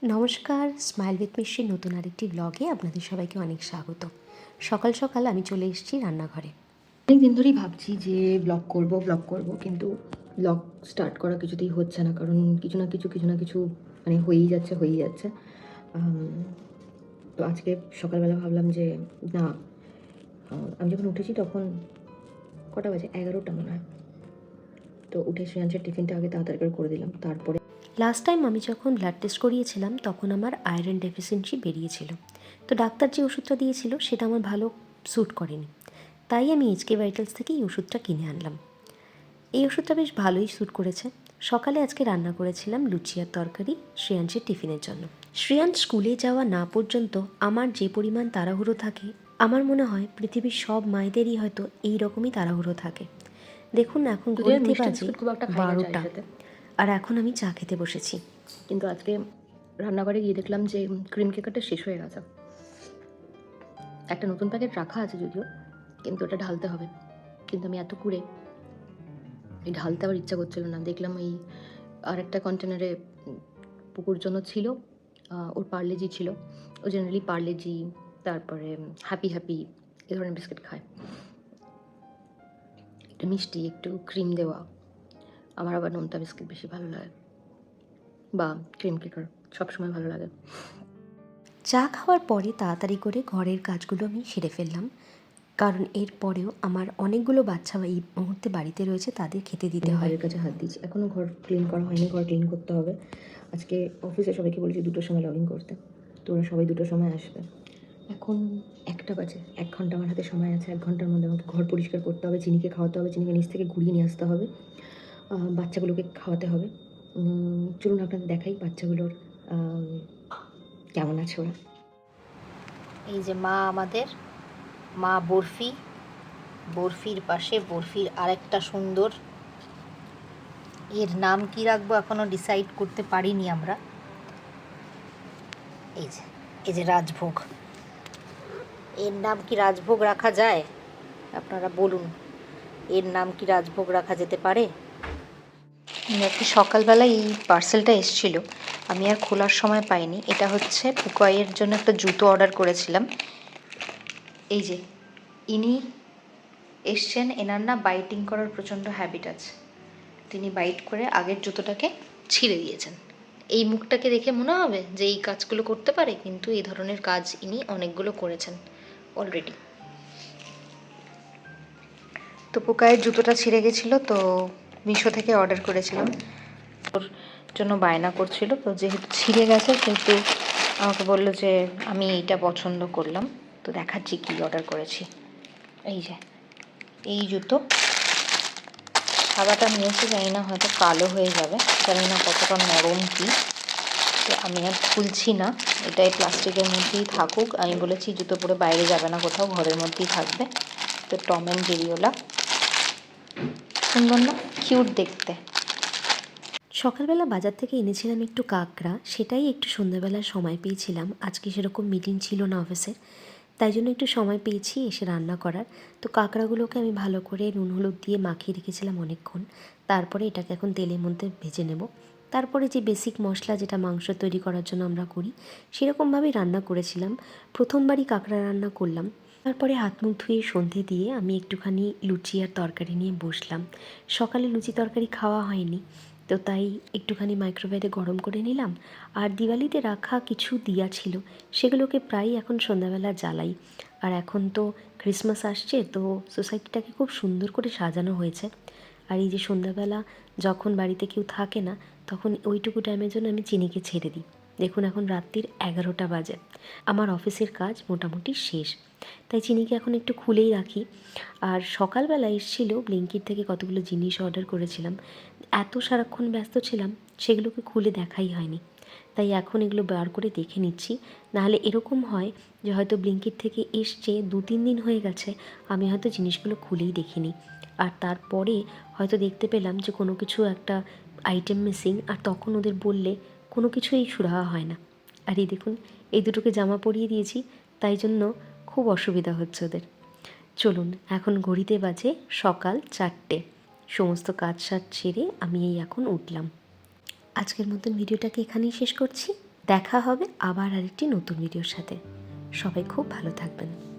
নমস্কার, smile with মিষ্টির নতুন আরেকটি ব্লগে আপনাদের সবাইকে অনেক স্বাগত। সকাল সকাল আমি চলে এসেছি রান্নাঘরে। অনেক দিন ধরেই ভাবছি যে ব্লগ করব, কিন্তু ব্লগ স্টার্ট করা কিছুতেই হচ্ছে না, কারণ কিছু না কিছু মানে হয়েই যাচ্ছে। তো আজকে সকালবেলা ভাবলাম যে না, আমি যখন উঠেছি তখন কটা বাজে, 11টা মনে হয়। তো উঠে শ্রেয়াংশের টিফিনটা আগে তাড়াতাড়ি করে দিলাম। তারপরে লাস্ট টাইম আমি যখন ব্লাড টেস্ট করিয়েছিলাম তখন আমার আয়রন ডেফিসিয়েন্সি বেরিয়েছিল। তো ডাক্তার যে ওষুধটা দিয়েছিল সেটা আমার ভালো স্যুট করেনি, তাই আমি এইচকে ভাইটালস থেকে এই ওষুধটা কিনে আনলাম। এই ওষুধটা বেশ ভালোই স্যুট করেছে। সকালে আজকে রান্না করেছিলাম লুচি আর তরকারি শ্রেয়াংশের টিফিনের জন্য। শ্রেয়াংশ স্কুলে যাওয়া না পর্যন্ত আমার যে পরিমাণ তাড়াহুড়ো থাকে, আমার মনে হয় পৃথিবীর সব মায়েদেরই হয়তো এই রকমই তাড়াহুড়ো থাকে। দেখুন এখন ঘড়িতে বাজে 12টা, আর এখন আমি চা খেতে বসেছি। কিন্তু আজকে রান্নাঘরে গিয়ে দেখলাম যে ক্রিম কেকারটা শেষ হয়ে গেছে। একটা নতুন প্যাকেট রাখা আছে যদিও, কিন্তু ওটা ঢালতে হবে। কিন্তু আমি এত কুড়ে এই ঢালতে আবার ইচ্ছা করছিল না। দেখলাম এই আর একটা কন্টেনারে পুকুর জন্য ছিল, ওর পার্লেজি ছিল। ও জেনারেলি পার্লেজি, তারপরে হ্যাপি হ্যাপি এ ধরনের বিস্কিট খায়। একটু মিষ্টি, একটু ক্রিম দেওয়া। আমার আবার নোনতা বিস্কিট বেশি ভালো লাগে, বা ক্রিম কেকার সবসময় ভালো লাগে। চা খাওয়ার পরে তাড়াতাড়ি করে ঘরের কাজগুলো আমি সেরে ফেললাম, কারণ এর পরেও আমার অনেকগুলো বাচ্চা এই মুহূর্তে বাড়িতে রয়েছে, তাদের খেতে দিতে হয়। ঘরের কাছে হাত দিচ্ছি, এখনও ঘর ক্লিন করা হয়নি, ঘর ক্লিন করতে হবে। আজকে অফিসে সবাইকে বলেছি 2টোর সময় লগ ইন করতে, তো ওরা সবাই 2টোর সময় আসবে। এখন 1টা বাজে, 1 ঘন্টা আমার হাতে সময় আছে। 1 ঘন্টার মধ্যে আমাকে ঘর পরিষ্কার করতে হবে, চিনিকে খাওয়াতে হবে, চিনিকে নিচ থেকে ঘুরিয়ে নিয়ে আসতে হবে, বাচ্চাগুলোকে খাওয়াতে হবে। চলুন আপনাদের দেখাই বাচ্চাগুলোর কেমন আছে ওরা। এই যে মা, আমাদের মা বরফি, বরফির পাশে বরফির আরেকটা সুন্দর, এর নাম কি রাখবো এখনও ডিসাইড করতে পারিনি আমরা। এই যে রাজভোগ, এর নাম কি রাজভোগ রাখা যায়? আপনারা বলুন, এর নাম কি রাজভোগ রাখা যেতে পারে? নাকি সকালবেলা এই পার্সেলটা এসেছিলো, আমি আর খোলার সময় পাইনি। এটা হচ্ছে পুকয়ের জন্য একটা জুতো অর্ডার করেছিলাম। এই যে ইনি এসছেন, এনার না বাইটিং করার প্রচণ্ড হ্যাবিট আছে। তিনি বাইট করে আগের জুতোটাকে ছিঁড়ে দিয়েছেন। এই মুখটাকে দেখে মনে হবে যে এই কাজগুলো করতে পারে, কিন্তু এই ধরনের কাজ ইনি অনেকগুলো করেছেন অলরেডি। তো পোকায়ের জুতোটা ছিঁড়ে গেছিলো, তো মিশো থেকে অর্ডার করেছিলাম। ওর জন্য বায়না করছিল, তো যেহেতু ছিঁড়ে গেছে কিন্তু আমাকে বললো যে আমি এইটা পছন্দ করলাম, তো দেখাচ্ছি কী অর্ডার করেছি। এই যে এই জুতো, সাদাটা নিয়েছি, জানি না হয়তো কালো হয়ে যাবে, জানি না কতটা নরম কি, তো আমি আর খুলছি না, এটাই প্লাস্টিকের মধ্যেই থাকুক। আমি বলেছি জুতো পরে বাইরে যাবে না কোথাও, ঘরের মধ্যেই থাকবে। তো টম অ্যান্ড জেরিওলা, সুন্দর না, কিউট দেখতে। সকালবেলা বাজার থেকে এনেছিলাম একটু কাঁকড়া, সেটাই একটু সন্ধ্যাবেলার সময় পেয়েছিলাম। আজকে সেরকম মিটিং ছিল না অফিসের, তাই জন্য একটু সময় পেয়েছি এসে রান্না করার। তো কাঁকড়াগুলোকে আমি ভালো করে নুন হলুদ দিয়ে মাখিয়ে রেখেছিলাম অনেকক্ষণ। তারপরে এটাকে এখন তেলের মধ্যে ভেজে নেব। তারপরে যে বেসিক মশলা যেটা মাংস তৈরি করার জন্য আমরা করি, সেরকমভাবেই রান্না করেছিলাম। প্রথমবারই কাঁকড়া রান্না করলাম। তারপরে হাত মুখ ধুয়ে সন্ধে দিয়ে আমি একটুখানি লুচি আর তরকারি নিয়ে বসলাম। সকালে লুচি তরকারি খাওয়া হয়নি, তো তাই একটুখানি মাইক্রোওয়েভে গরম করে নিলাম। আর দিওয়ালিতে রাখা কিছু দিয়া ছিল, সেগুলোকে প্রায়ই এখন সন্ধ্যাবেলা জ্বালাই। আর এখন তো ক্রিসমাস আসছে, তো সোসাইটিটাকে খুব সুন্দর করে সাজানো হয়েছে। আর এই যে সন্ধ্যাবেলা যখন বাড়িতে কেউ থাকে না, তখন ওইটুকু টাইমের জন্য আমি চিনিকে ছেড়ে দিই। দেখুন এখন রাত্রির 11টা বাজে, আমার অফিসের কাজ মোটামুটি শেষ, তাই চিনিকে এখন একটু খুলেই রাখি। আর সকালবেলা এসেছিল ব্লিঙ্কিট থেকে কতগুলো জিনিস অর্ডার করেছিলাম, এত সারাক্ষণ ব্যস্ত ছিলাম সেগুলোকে খুলে দেখাই হয়নি, তাই এখন এগুলো বার করে দেখে নিচ্ছি। নাহলে এরকম হয় যে হয়তো ব্লিঙ্কিট থেকে এসছে 2-3 দিন হয়ে গেছে, আমি হয়তো জিনিসগুলো খুলেই দেখিনি, আর তারপরে হয়তো দেখতে পেলাম যে কোনো কিছু একটা আইটেম মিসিং, আর তখন ওদের বললে কোনো কিছুই সুরাহা হয় না। আর এই দেখুন, এই দুটোকে জামা পরিয়ে দিয়েছি, তাই জন্য খুব অসুবিধা হচ্ছে ওদের। চলুন, এখন ঘড়িতে বাজে সকাল 4টে, সমস্ত কাজ সাজ ছেড়ে আমি এই এখন উঠলাম। আজকের মতন ভিডিওটাকে এখানেই শেষ করছি। দেখা হবে আবার আরেকটি নতুন ভিডিওর সাথে। সবাই খুব ভালো থাকবেন।